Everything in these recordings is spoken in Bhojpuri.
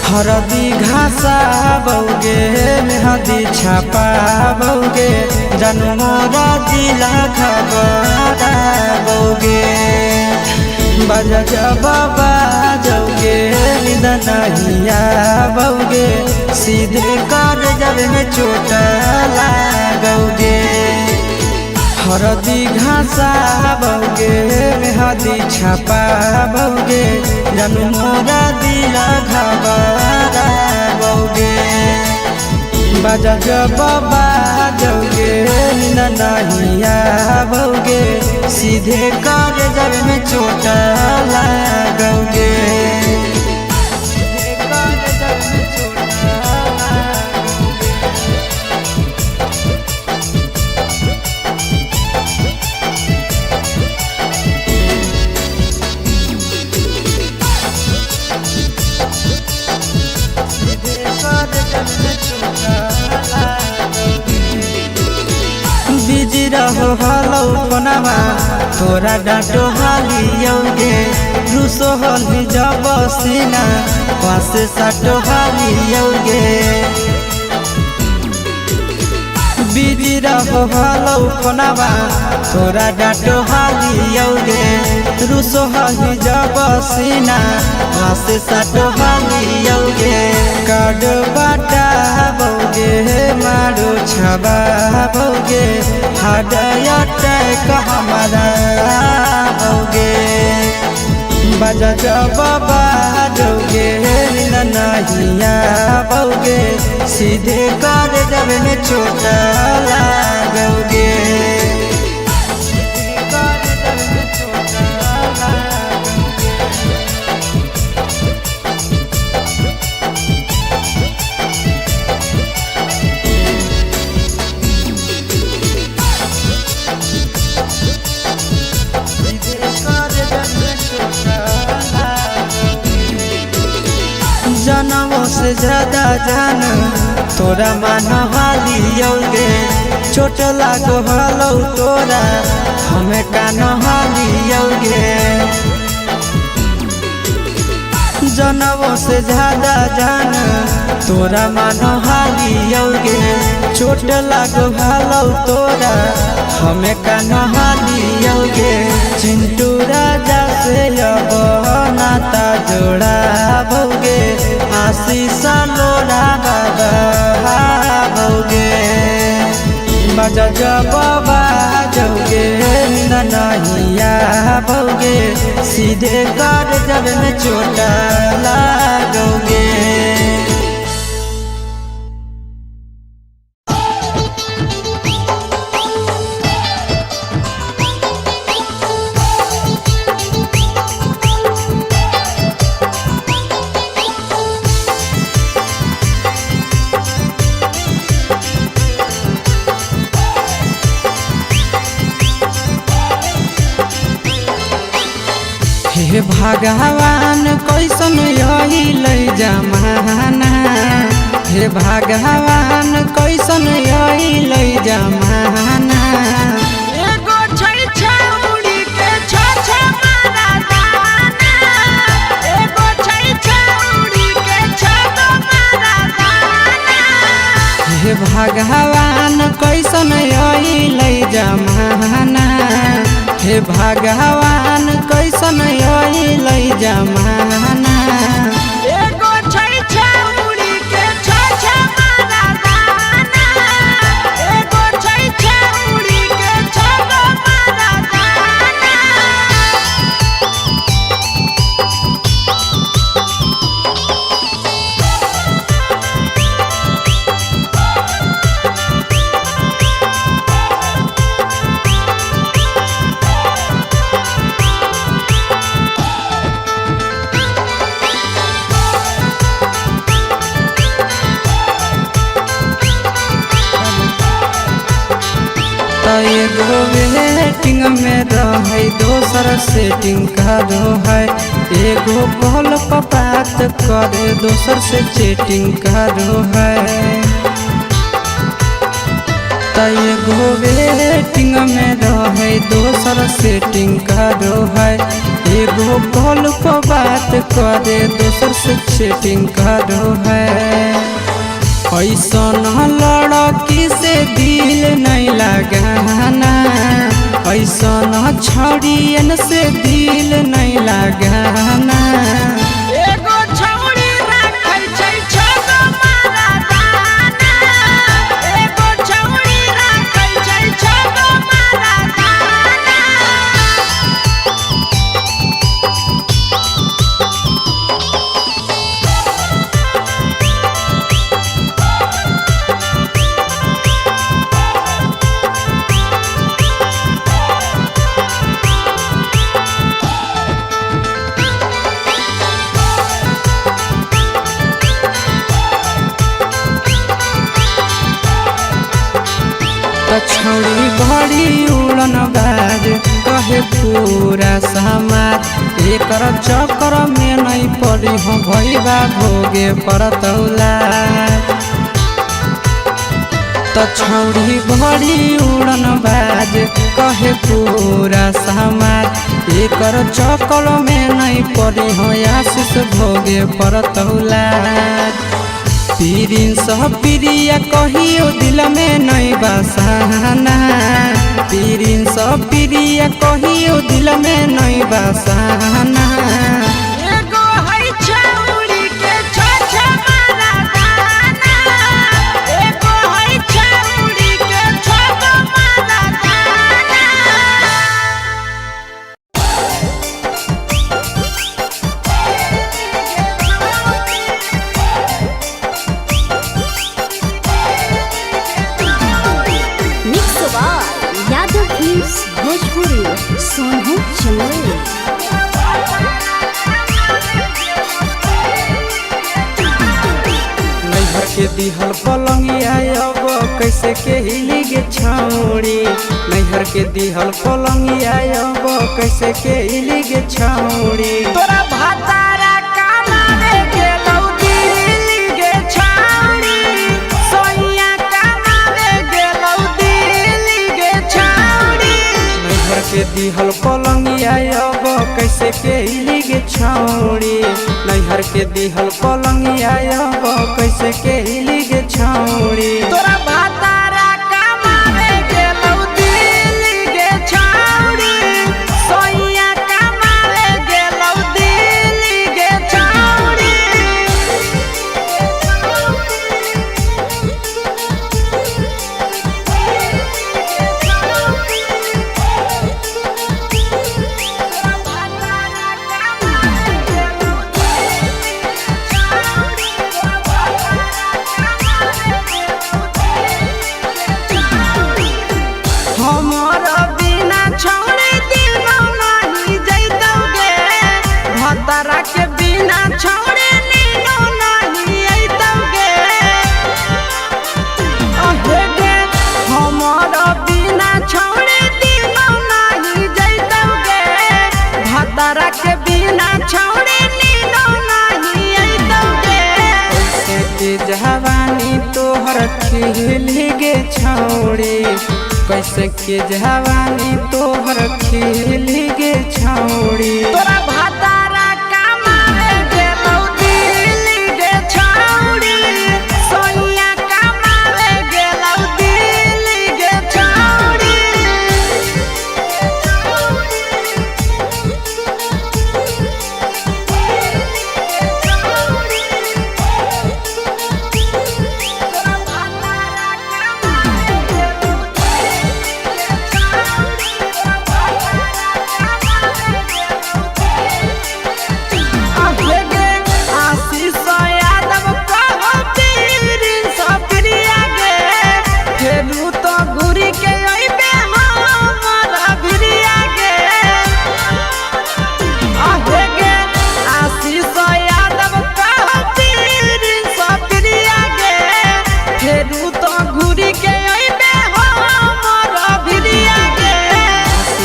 हरदी घासा बौगे मेहदी छापा बौगे जनमोरा दिला खबरा बौगे बजा जब बाजोगे नींद नहीं आवोगे सीधे कर जब में चोट लागोगे। हरदी घासा बौगे मेहदी छापा बौगे जनमोरा दिला घबरा बौगे बजा जब बाजोगे नींद नहीं आवोगे सीधे कर जब में चोट लागोगे। बिजी रहो हलो पनावा तोरा डांटो हालियोगे रूसो हली जब सीना पासे साटो हालियोगे। बिजी रहो हलो पनावा तोरा डांटो हालियोगे रूसो हली जब सीना पासे साटो हालियोगे। काड बाटा बौगे मारो छबा बौगे हाडया टैक हमारा बौगे बजा जब बाजोगे नींद नहीं आवोगे सीधे कर जब में चोट लागोगे। जनमों से ज्यादा जान तोरा मान हालियोगे चोट लागो हलो तोरा हमें कान हालियोगे। जनमों से ज्यादा जान तोरा मान हालियोगे चोट लागो हलो तोरा हमें कान हालियोगे। चिंटू राजा से अब नाता जोड़ा बौगे आशीष लोड़ा बाबा बौगे बजा जब बाजोगे नींद नहीं आवोगे सीधे कर जब में चोट लागोगे। हे भगवान कैसन यही ले जमाना हे भगवान कैसन यही ले जमाना। एगो छै छौड़ी के छ मारा दाना एगो छै छौड़ी के छ मारा दाना। हे भगवान कैसन यही ले जमाना हे भगवान कैसन यही ले जमाना। एगो छै छौड़ी के छ मारा दाना एगो छै छौड़ी के छ मारा दाना। एगो वेटिंग में रहे दोसर सेटिंग करो है एगो कॉल पर बात करे दोसर से चैटिंग करो है। एगो वेटिंग में रहे दोसर सेटिंग करो है एगो कॉल पर बात करे दोसर से चैटिंग करो है। ऐसन लड़की से दिल नहीं लगाना, ऐसन छड़ियन से दिल नहीं लगाना। एगो छौड़ी राखै छै छगो मरदाना, एगो छौड़ी राखै छै छगो मरदाना। छौड़ी बड़ी उड़न बाज कहे पूरा समाज, एकर चक्कर में नहीं पड़ी हो भैया भोगे परतौला। छौड़ी बड़ी उड़न बाज कहे पूरा समाज, एकर चक्कर में नहीं पड़ी हो आशीष भोगे परतौला। पीरिन सह प्रिया कहियो दिल में नहीं बसाना, पीरिन सह प्रिया कहियो दिल में नहीं बसाना। एगो है छौड़ी के छ मरदाना, एगो है छौड़ी के छगो मरदाना। यादव फिल्म्स भोजपुरी सोनू चंदेल। नैहर के दिहल पलंगिया अब कैसे के हिली गे छौड़ी, नैहर के दिहल पलंगिया अब कैसे के हिली गे छौड़ी। तोरा भातारा कमावे गेलौ दिल्ली गे छौड़ी, सोइया कमावे गेलौ दिल्ली गे छौड़ी। नैहर के दिहल पलंगिया अब कैसे के हिली गे छौड़ी, नैहर के दिहल पलंगिया अब कैसे के हिली गे छौड़ी। तोरा भातारा कमावे गेलौ दिल्ली गे छौड़ी, सोइया कमावे गेलौ दिल्ली गे छौड़ी। हमर बिना छौड़ी दिनो नहीं जैतौगे, भतरा के बिना छौड़ी नीनो नहीं अइतौगे। अहे गे हमर बिना छौड़ी दिनो नहीं जैतौगे, भतरा के बिना छौड़ी नीनो नहीं अइतौगे। कैसे के जवानी तोहर खिली गे छौड़ी, कैसे के जवानी तोहर खिली गे छौड़ी। तोरा भातारा कमावे गेलौ दिल्ली गे छौड़ी, सोइया कमावे गेलौ दिल्ली गे छौड़ी।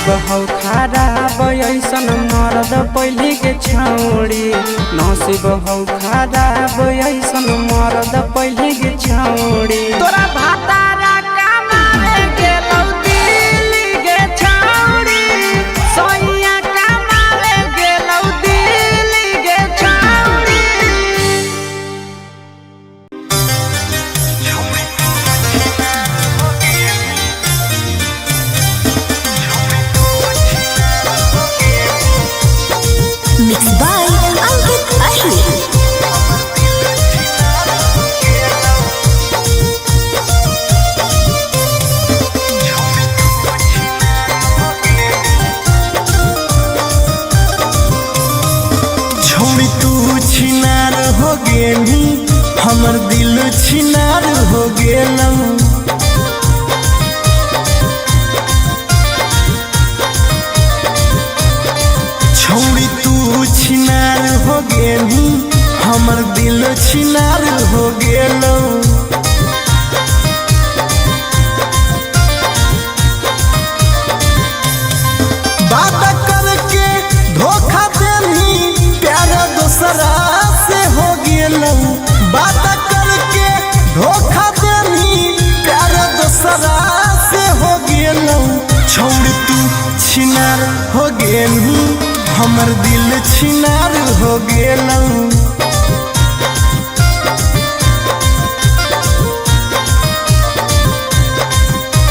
बहौ खराब ऐसन मरद पहली के छौड़ी, नसीब हौ खराब ऐसन मरद पहली के छौड़ी। तोरा भातारा कमावे गेलौ दिल्ली गे छौड़ी, सोइया कमावे गे गेलू हमर दिल छिनार हो गेलू।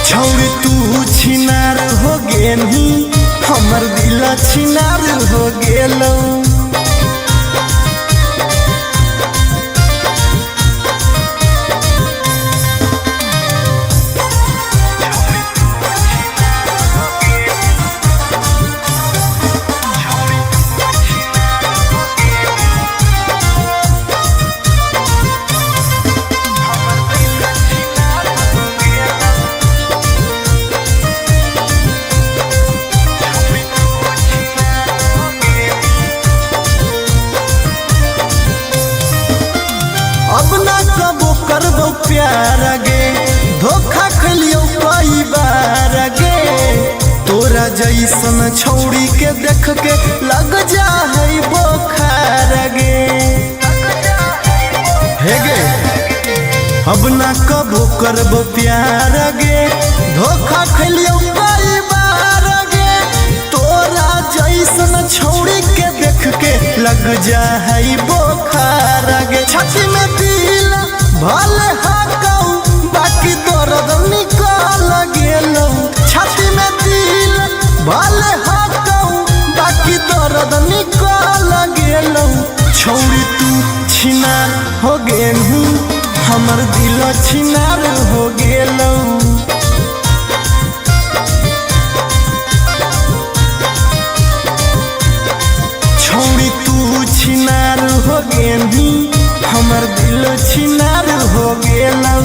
छौरी तू छिनार हो गेलू हमर दिल छिनार हो गेलू। अब ना कबो करबो प्यार गे धोखा खलियो कई बार गे। तोरा जैसन छौड़ी के देख के लग जा है बोखार गे। हे गे अब ना कबो करबो प्यार गे धोखा खलियो कई बार गे। तोरा जैसन छौड़ी के देख के लग जा है बोखार गे। छाती में दिल भले हाकऊ बाकी दर्द निकल गेलौ। छाती में दिल भले हाकऊ बाकी दर्द निकल गेलौ। छौड़ी तू छिनार हो गेलू हमर दिल छिनार हो गेलौ। छौड़ी तू छिनार हो गेलू हमर दिल छिनार हो गेलौ।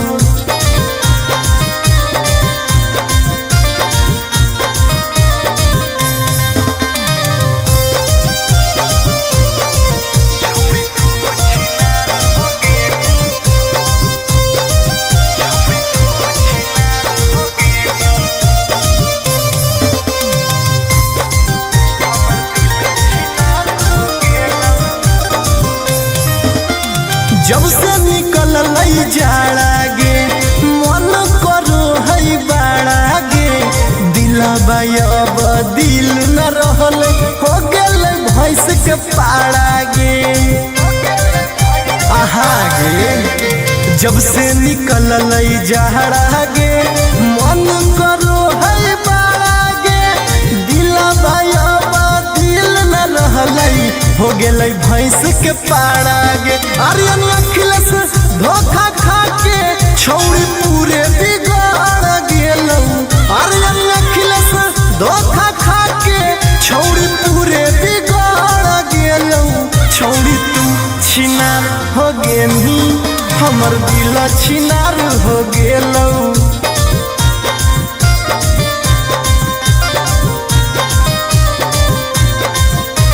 जब से निकल लई जाड़ा गे मन करो है बाड़ा गे। दिलबा अब दिल न रहल हो गेल भैंस के पाड़ा गे। आहा गे जब से निकल लई जाड़ा गे मन करो है बाड़ा गे। दिलबा अब दिल न रहल हो गेल भैंस के पाड़ा गे। आर्यन अखिलेश धोखा खा के छौड़ी पूरे बिगाड़ गेलौ। आर्यन अखिलेश धोखा खा के छौड़ी पूरे बिगाड़ गेलौ। छौड़ी तू छिनार हो गेलू हमर दिल छिनार हो गेलौ।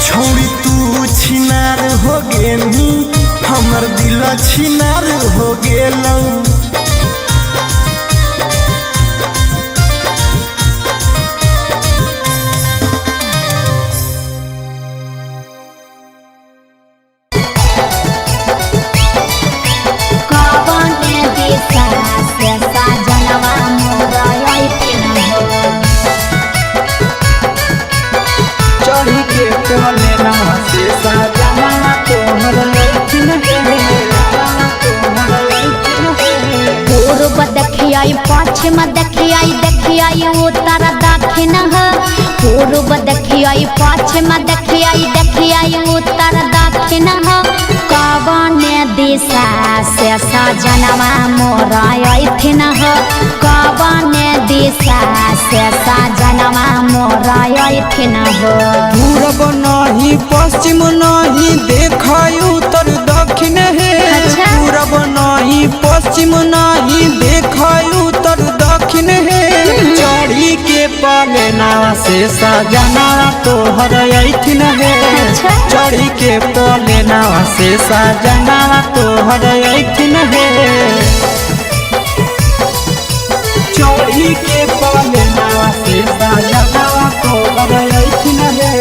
छौड़ी तू छिनार हो गेलू हमर दिल छिनार हो गेलौ। चढ़ी के टोले ना से साजना तोहर लैठिन पूर्व देखियाई पश्चिम देखियाई उत्तर दक्षिण पूर्व देखियाई पश्चिम देखियाई उत्तर दक्षिण कवन दिशा से सजनवा मोरा अइथिन कवन दिशा से सजनवा मोरा अइथिन पूरब नहीं पश्चिम नहीं देखाई उत्तर दक्षिण है। अच्छा? पूरब नहीं पश्चिम नहीं देखाई उत्तर दक्षिण है। चढ़ी के पलेना से सजना तोहर अइथिन है। अच्छा? चढ़ी के पलेना से सजना तोहर अइथिन है। चढ़ी के पलेना से सजना तोहर अइथिन है।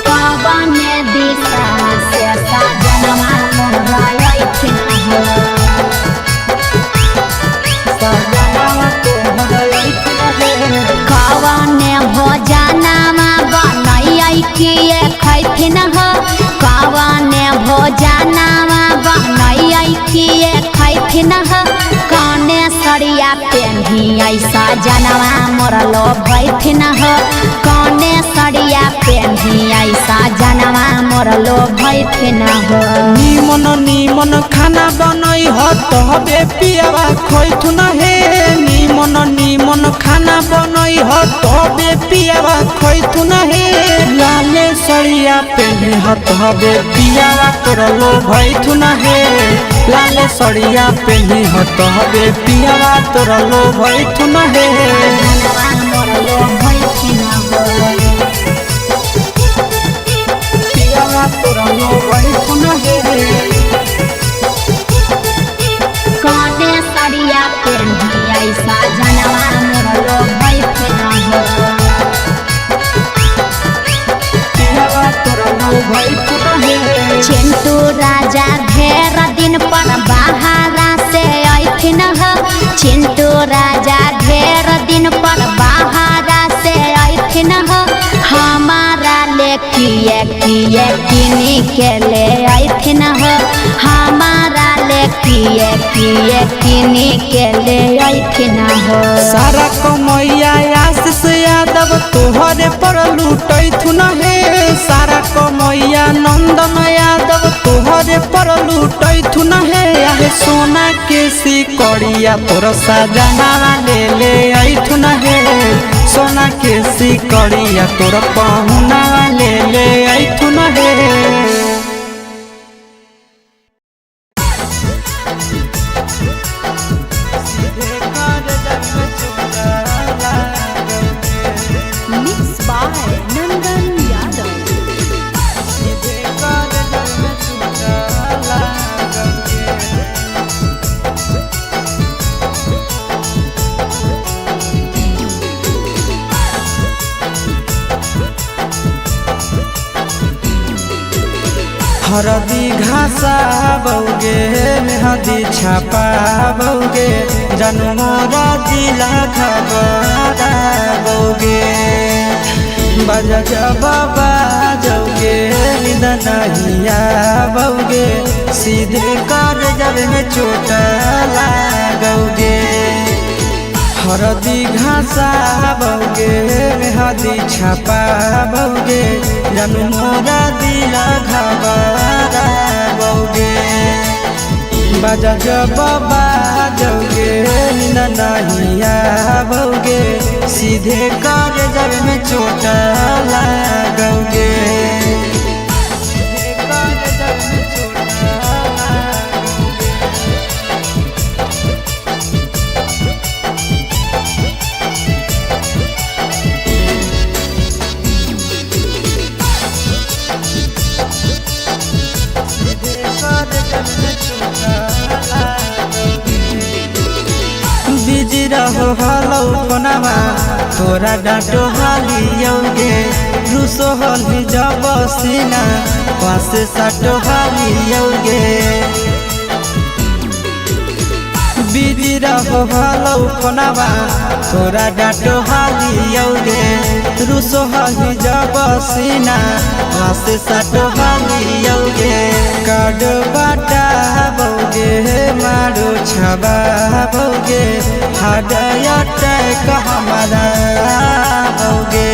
कवन दिशा से सजनवा मोरा अइथिन सजना तोहर अइथिन है। कवन ऐसा जनवा मोरलो भैथिन हो कौने सड़िया पेन्ही ऐसा जनवा मोरलो भैथिन हो निमन निमन खाना बनई हो तबे पियावा खैथुन हे निमन निमन खाना बनई हो तबे पियावा खैथुन हे लाले सड़िया पेन्ही हो तबे पियावा तोरलो भैथुन हे लाले सड़िया पेन्ही हो तबे पियावा तोरलो भैथुन हे जनवा मोरलो भैथिन हो पियावा तोरलो भैथुन हे कौने सड़िया पेन्ही ऐसा जनवा मोरलो भैथिन हो पियावा तोरलो भैथुन हे चिंटू राजा ढेर दिन पर बाहरा से ऐथिन हो चिंटू राजा ढेर दिन पर बाहरा से ऐथिन हो हमारा ले किए किए किनी के ले ऐथिन हो हमारा ले किए किए किनी के ले ऐथिन हो सारा कमैया आशीष यादव तोहरे पर लूटैथुन हे सारा कमैया नंदन यादव तोहरे पर लूटैथुन हे आहे सोना के सिकड़िया तोर सजना ले ऐथुन हे सोना के सिकड़िया तोर पहुना ले ऐथुन हे Mixed by Nandan Yadav हरदी घासा बौगे मेहदी छापा बौगे जनमोरा दिला खबरा बौगे बजा बाबा जौगे निदनहिया बौगे सीधे कर जब में चोट लागोगे हरदी घासा बौगे मेहदी छापा बौगे जनमोरा दिला घबरा बौगे बजा बाबा जौगे नहिया बौगे सीधे कर जब में चोट लागोगे बिजी रहो हलो कोनामा तोरा डांटो हालियोगे रूसो हली जब सीना पासे साटो हालियोगे बिजी रहो हलो कोनामा तोरा डांटो हालियोगे रूसो हली जब सीना पासे साटो हालियोगे काड बाटा बौगे मारो छबा बौगे हाडया टैक हमारा बौगे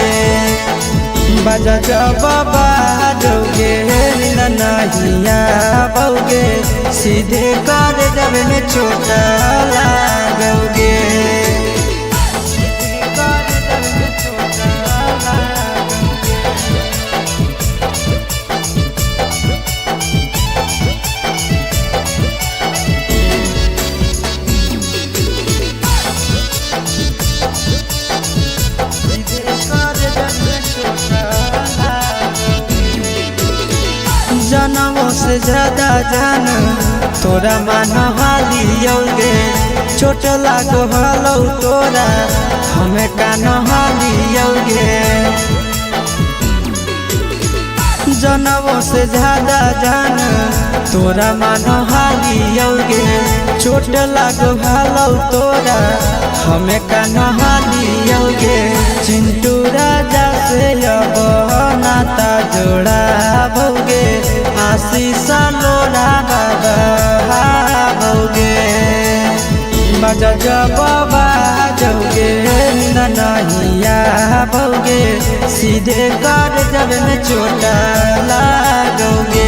बजा बाबा जौगे नहिया बौगे सीधे कर जब में चोट लागोगे जनमों से ज्यादा जान तोरा मान हालियोगे चोट लागो हलो तोरा हमें कान हालियोगे जनमों से ज्यादा जान तोरा मान हालियोगे चोट लागो हलो तोरा हमें कान हालियोगे चिंटू राजा से अब नाता जोड़ा भोगे आशीष लोड़ा बाबा भोगे बजा बाबा जौगे सीधे कर जब में चोट लागोगे।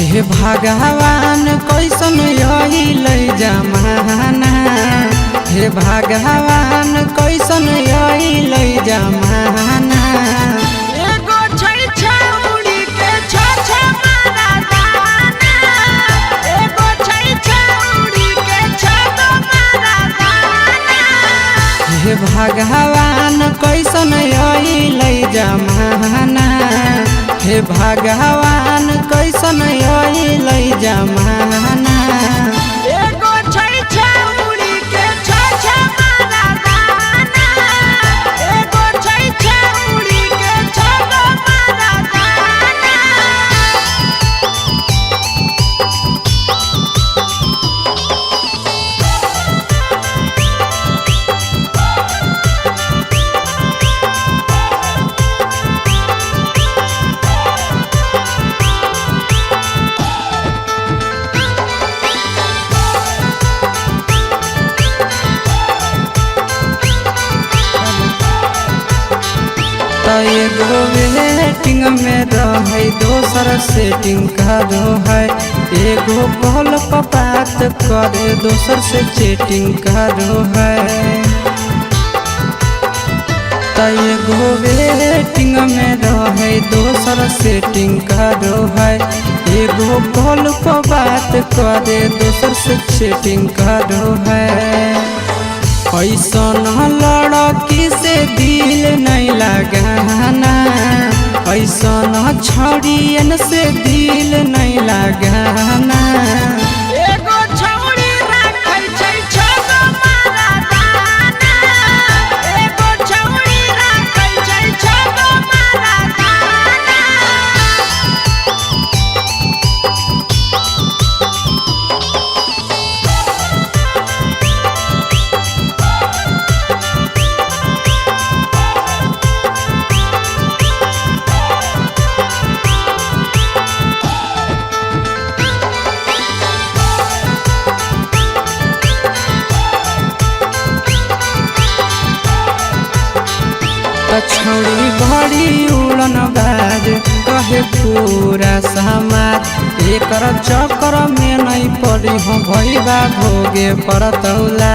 हे भगवान कैसन यही लई जमाना, हे भगवान कैसन यही लई जमाना। एगो छै छौड़ी के छ मारा दाना, एगो छै छौड़ी के छ मारा दाना। हे भगवान कैसन यही लई जमाना, हे भगवान कैसन यही लई जमाना। एगो छै छौड़ी के छ मारा दाना, एगो छै छौड़ी के छ मारा दाना। एगो वेटिंग में रहे दोसर सेटिंग करो है, एगो कॉल पर बात करे दोसर से चैटिंग करो है। एगो वेटिंग में रहे दोसर सेटिंग करो है, एगो कॉल पर बात करे दोसर से चैटिंग करो है। ऐसन लड़की से दिल नहीं लगाना, ऐसन छड़ियन से दिल नहीं लगाना। एगो छौड़ी राखै छै छ मारा दाना, एगो छौड़ी राखै छै छ मारा दाना। छौड़ी बड़ी उड़न बाज कहे पूरा समाज, एकर चक्कर में नहीं पड़ी हो भैया भोगे पड़तौला।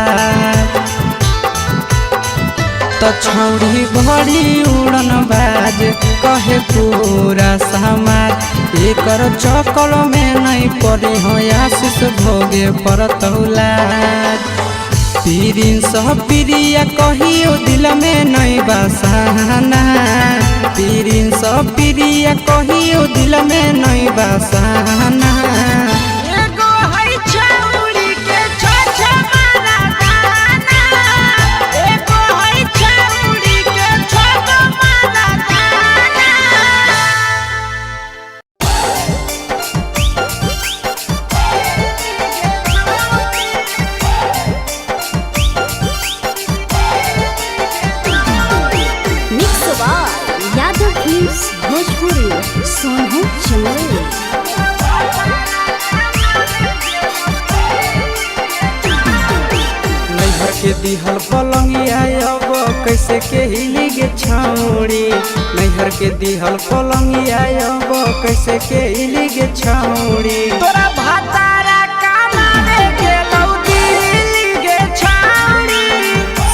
छौड़ी बड़ी उड़न बाज कहे पूरा समाज, एकर चक्कर में नहीं पड़ी हो आशीष भोगे पड़तौला। प्रिंस प्रिया कहियो दिल में नहीं बसाना, प्रिंस प्रिया कहियो दिल में नहीं बसाना। एगो है छौड़ी के छ मारा दाना, एगो है छौड़ी के छ मारा दाना। यादव फिल्म्स भोजपुरी सोनू चंदेल। नैहर के दिहल पलंगिया अब कैसे के हिली गे छौड़ी, नैहर के दिहल पलंगिया अब कैसे के हिली गे छौड़ी। तोरा भातारा कमावे गेलौ दिल्ली गे छौड़ी,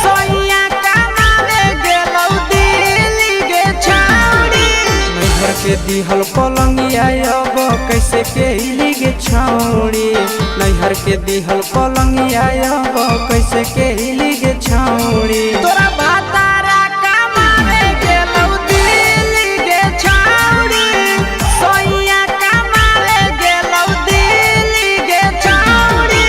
सोनिया कमावे गेलौ दिल्ली गे छौड़ी। नैहर के दिहल पलंगिया अब कैसे के हिली गे छौड़ी, नैहर के दिहल पलंगिया अब कैसे के हिली गे छौड़ी। तोरा भातारा कमावे गेलौ दिल्ली गे छौड़ी, सोनिया कमावे गेलौ दिल्ली गे छौड़ी।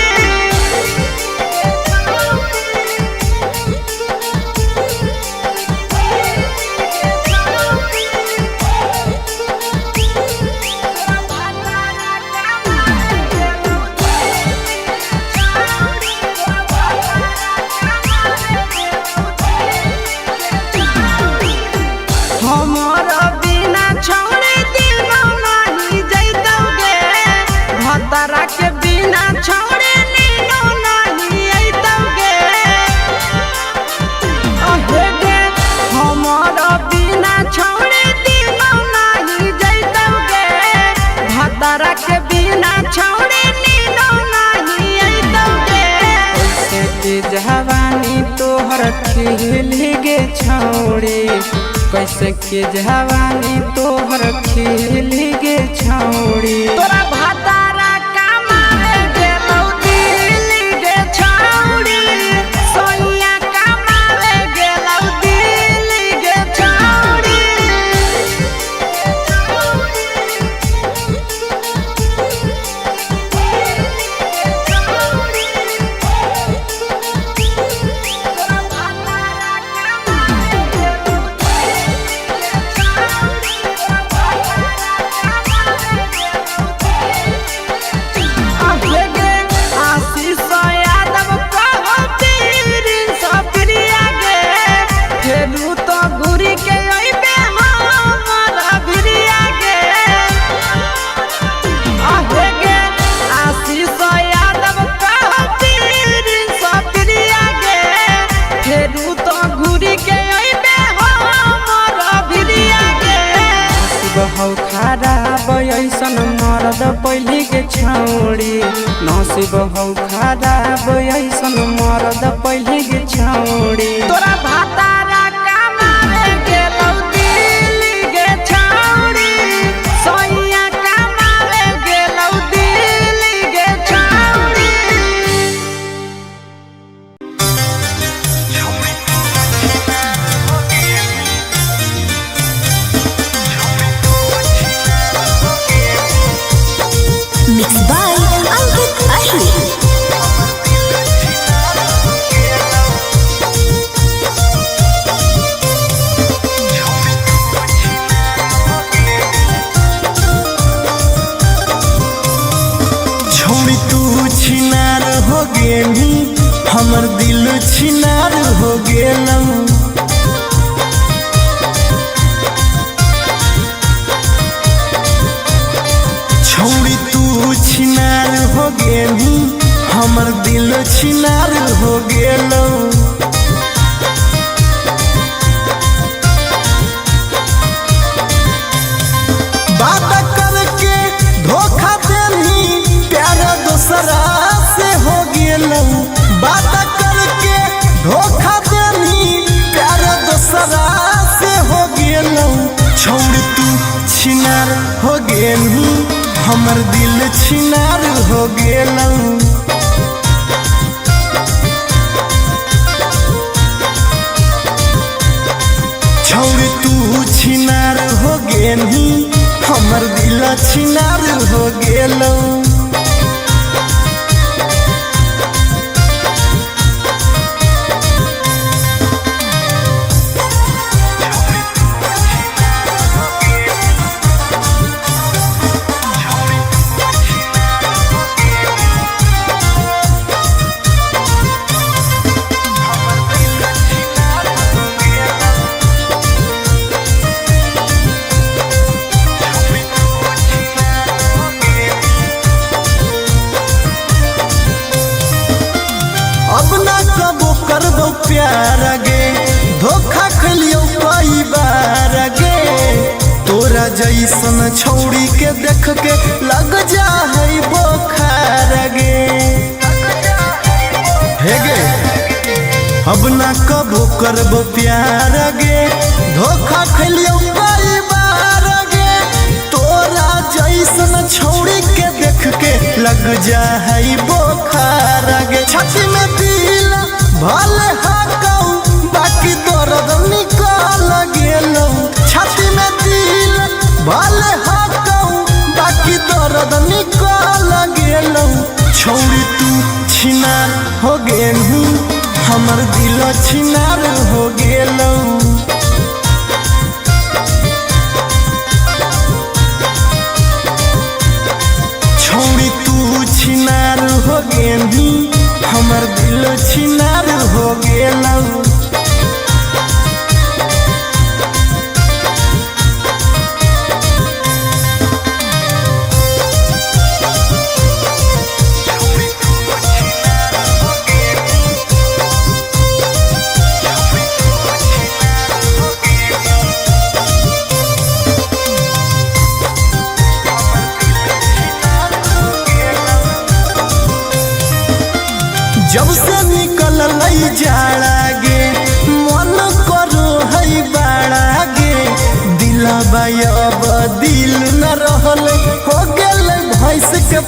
खिली गे छौड़ी कैसे के जवानी तोहर खिली गे छौड़ी तोरा भातारा कमावे गेलौ दिल्ली गे छौड़ी सोनिया कमावे गेलौ दिल्ली गे छौड़ी हौ खराब ऐसन मरद पहली के छौड़ी नसीब हौ खराब ऐसन मरद पहली के छौड़ी तोरा भातारा कमावे गेलौ दिल्ली गे छौड़ी सोनिया कमावे गेलौ दिल्ली गे छौड़ी Mixed by Ankit Ahir. छोड़ी तू छिनार हो गेली हमर दिल छिनार हो गेलौ छोड़ी तू छिनार हो गेली हमर दिल छिनार हो गेलौ बात करके धोखा देनी प्यार दूसरा से हो गेलौ बात करके धोखा देनी प्यार दूसरा से हो गेलौ छोड़ तू छिनार हो गेली हमर दिल छिनार हो गेलौ छोड़ तू छिनार हो गेली हमर दिल छिनार हो गेलौ अब ना कबो करबो प्यार गे धोखा खलियो कई बार गे तोरा जैसन छौड़ी के देख के लग जा है बोखार गे हे गे अब ना कबो करबो प्यार गे धोखा खलियो कई बार गे तोरा जैसन छौड़ी के देख के लग जा है बोखार गे छाती में दिल भले हाकौ बाकी दर्द निकाल गेलौ छाती में दिल भले हाकौ बाकी दर्द निकाल गेलौ छौड़ी तू छिनार हो गेलू हमर दिल छिनार हो गेलौ छौड़ी तू छिनार हो गेली हमर दिल छिनार हो गेलौ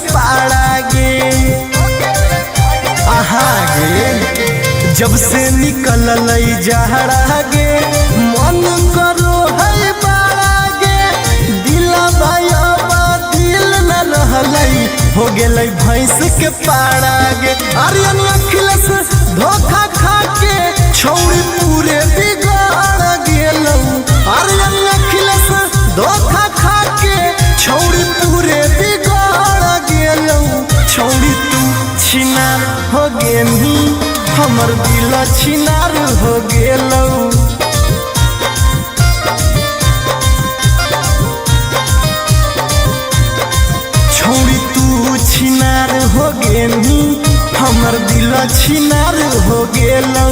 पाड़ा गे आहा गे जब से निकल जहरा गे मन करो है बाड़ा गे दिला भाईबा दिल न रहलई हो गेलै भैंस के पाड़ा गे आर्यन अखिलेश धोखा खा के छौड़ी पूरे बिगाड़ गेलौ आर्यन अखिलेश धोखा खा के छौड़ी पूरे बिगाड़ गेलौ छौड़ी तू छिनार हो गेनी हमर दिल छिनार हो गेलौ छौड़ी तू छिनार हो गेनी हमर दिल छिनार हो गेलौ।